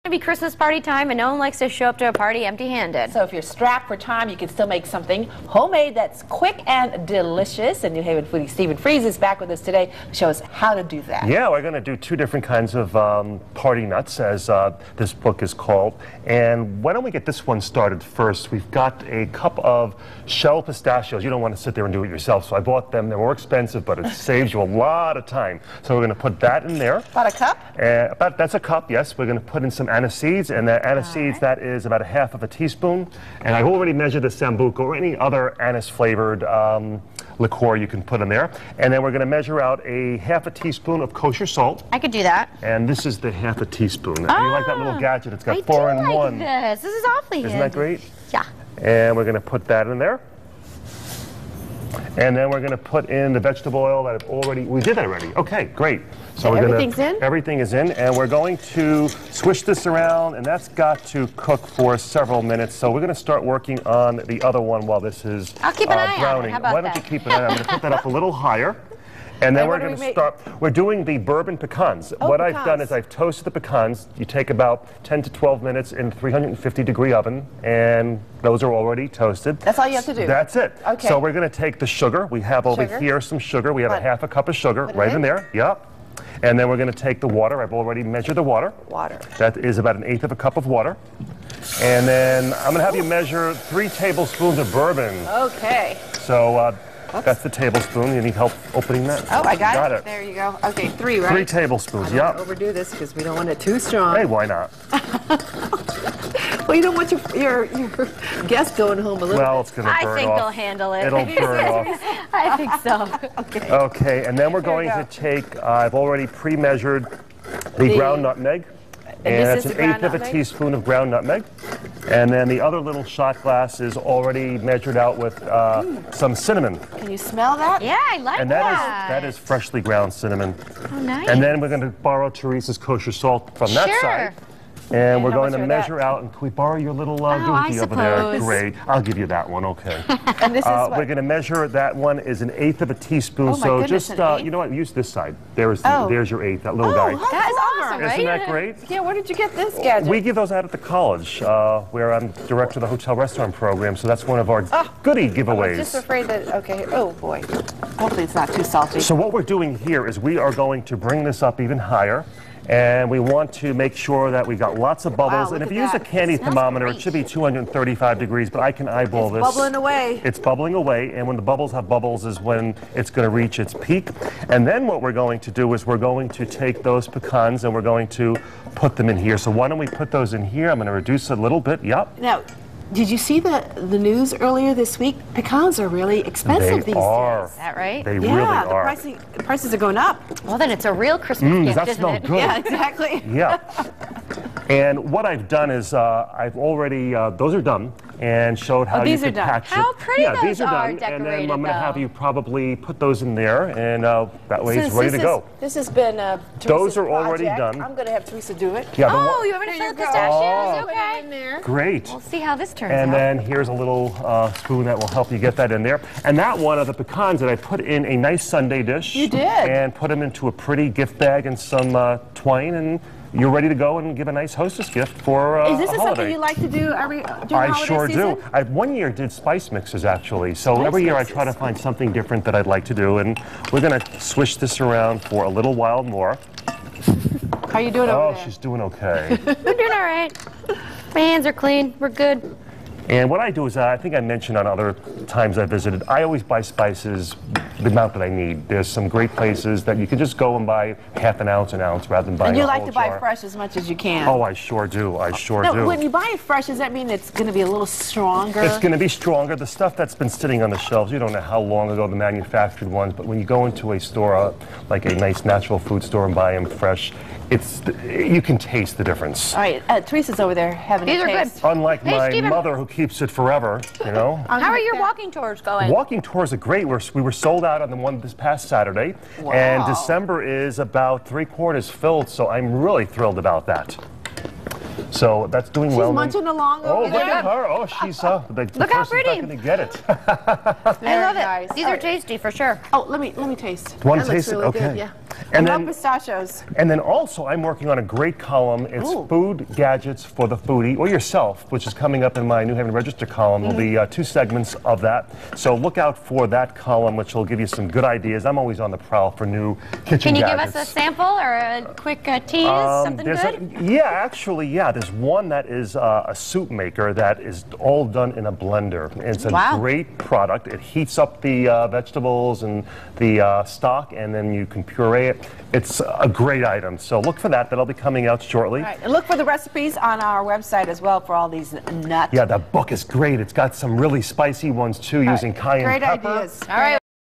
It's gonna be Christmas party time, and no one likes to show up to a party empty-handed. So if you're strapped for time, you can still make something homemade that's quick and delicious. And New Haven Foodie Stephen Fries is back with us today to show us how to do that. Yeah, we're going to do two different kinds of party nuts, as this book is called. And why don't we get this one started first? We've got a cup of shell pistachios. You don't want to sit there and do it yourself, so I bought them. They're more expensive, but it saves you a lot of time. So we're going to put that in there. About a cup? That's a cup, yes. We're going to put in some anise seeds, and that anise seeds, that is about a half of a teaspoon. And I've already measured the sambuca or any other anise-flavored liqueur you can put in there. And then we're going to measure out a half a teaspoon of kosher salt. I could do that. And this is the half a teaspoon. You like that little gadget? It's got 4 in 1. This is awfully Isn't that great? Yeah. And we're going to put that in there. And then we're going to put in the vegetable oil that we did that already. Okay, great. So everything's in? Everything is in, and we're going to swish this around, and that's got to cook for several minutes. So we're going to start working on the other one while this is I'll keep an eye browning. on it. How about Why don't you keep an eye on it? I'm going to put that up a little higher. And then we're going to start, we're doing the bourbon pecans. What I've done is I've toasted the pecans. You take about 10 to 12 minutes in 350-degree oven, and those are already toasted. That's all you have to do? That's it. Okay. So we're going to take the sugar. We have over here some sugar. We have a half a cup of sugar right in there. Yep. And then we're going to take the water. I've already measured the water. That is about 1/8 of a cup of water. And then I'm going to have you measure 3 tablespoons of bourbon. Okay. So that's the tablespoon. You need help opening that? Oh, I got it. There you go. Okay, 3, right? 3 tablespoons, yeah. Don't overdo this because we don't want it too strong. Hey, why not? Well, you don't want your guests going home a little Well, bit. it's going to burn off. I think they'll handle it. It'll burn off. I think so. Okay, and then we're going to take, I've already pre-measured the ground nutmeg. And that's 1/8 of a teaspoon of ground nutmeg. And then the other little shot glass is already measured out with some cinnamon. Can you smell that? Yeah, I like and that is freshly ground cinnamon. Oh, nice. And then we're going to borrow Teresa's kosher salt from that side. And we're going to measure out, and can we borrow your little doohickey over there? Great. I'll give you that one, okay. And this is what? We're going to measure, that one is 1/8 of a teaspoon. Oh my so goodness, just, you know what, use this side. There's your 1/8, that little guy. That is awesome, right? Isn't that great? Yeah, where did you get this gadget? We give those out at the college, where I'm director of the hotel restaurant program, so that's one of our goodie giveaways. I'm just afraid that, okay, oh boy. Hopefully it's not too salty. So what we're doing here is we are going to bring this up even higher. And we want to make sure that we got lots of bubbles. And if you use a candy thermometer, it should be 235 degrees, but I can eyeball this. It's bubbling away. It's bubbling away, and when the bubbles have bubbles is when it's going to reach its peak. And then what we're going to do is we're going to take those pecans and we're going to put them in here. So why don't we put those in here? I'm going to reduce it a little bit. Yep. Now, did you see the news earlier this week? Pecans are really expensive these days. Is that right? They really are. The prices are going up. Well, then it's a real Christmas gift, that isn't smells it? good. Yeah, exactly. Yeah. And what I've done is I've already, those are done, and showed how you can patch it. How pretty these are done, decorated, and then I'm going to have you probably put those in there, and that way it's ready to go. This has been those are already done. I'm going to have Teresa do it. Yeah, oh, you want me to show the pistachios? Okay. In there. Great. We'll see how this turns out. And then here's a little spoon that will help you get that in there. And that one of the pecans that I put in a nice sundae dish. You did. And put them into a pretty gift bag and some twine, and you're ready to go and give a nice hostess gift for a holiday. Is this something you like to do during the holiday sure season? do. I one year did spice mixers, actually. So every year I try to find something different that I'd like to do. And we're going to swish this around for a little while more. How are you doing over there? Oh, she's doing okay. We're doing all right. My hands are clean. We're good. And what I do is, I think I mentioned on other times I visited, I always buy spices the amount that I need. There's some great places that you can just go and buy half an ounce rather than buying a whole jar. And you like to buy fresh as much as you can. Oh, I sure do. I sure do. When you buy it fresh, does that mean it's going to be a little stronger? It's going to be stronger. The stuff that's been sitting on the shelves, you don't know how long ago the manufactured ones, but when you go into a store, like a nice natural food store, and buy them fresh, you can taste the difference. All right, Teresa's over there having a taste. Unlike my mother, who keeps it forever, you know. How are your walking tours going? Walking tours are great. We were sold out on the one this past Saturday, and December is about 3/4 filled, so I'm really thrilled about that. So that's doing well. She's munching along over there. Look at her. Oh, she's look how pretty. Not going to get it. I love it. These are tasty for sure. Oh, let me taste. You want to that taste looks it? really Okay. Good, yeah. And love then pistachios. And then also, I'm working on a great column. It's food gadgets for the foodie or yourself, which is coming up in my New Haven Register column. There'll be 2 segments of that. So look out for that column, which will give you some good ideas. I'm always on the prowl for new kitchen Can you gadgets. give us a sample or a quick tease? Something good? Yeah, there's one that is a soup maker that is all done in a blender. And it's a great product. It heats up the vegetables and the stock, and then you can puree it. It's a great item. So look for that. That'll be coming out shortly. All right. And look for the recipes on our website as well for all these nuts. Yeah, the book is great. It's got some really spicy ones too, using cayenne pepper. Great ideas. All right.